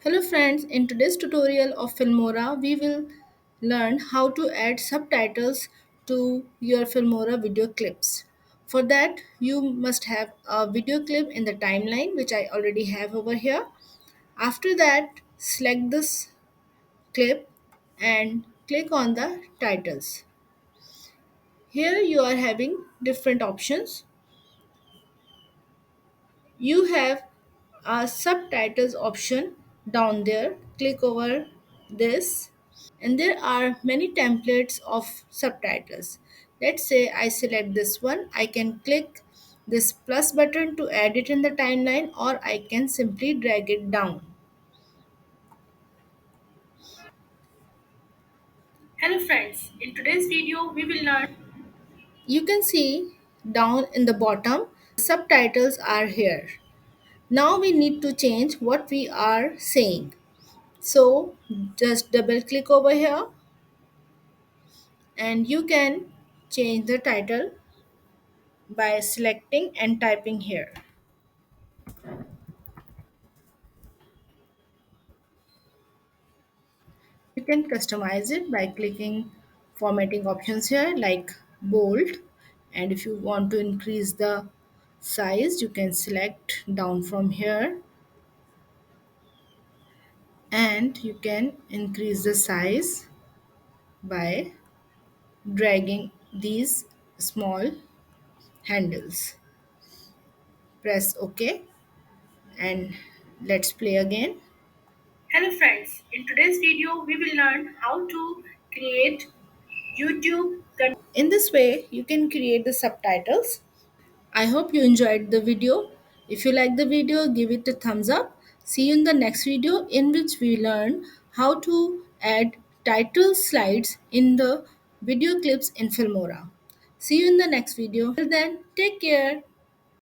Hello friends, in today's tutorial of Filmora, we will learn how to add subtitles to your Filmora video clips. For that, you must have a video clip in the timeline, which I already have over here. After that, select this clip and click on the titles. Here you are having different options. You have a subtitles option down there. Click over this and there are many templates of subtitles. Let's say I select this one. I can click this plus button to add it in the timeline, or I can simply drag it down. Hello friends, in today's video we will learn. You can see down in the bottom the subtitles are here. Now we need to change what we are saying. So just double click over here and you can change the title by selecting and typing here. You can customize it by clicking formatting options here like bold, and if you want to increase the size you can select down from here and you can increase the size by dragging these small handles. Press OK and let's play again. Hello friends, in today's video we will learn how to create YouTube content. In this way you can create the subtitles. I hope you enjoyed the video. If you like the video, give it a thumbs up. See you in the next video in which we learn how to add title slides in the video clips in Filmora. See you in the next video. Till then, take care.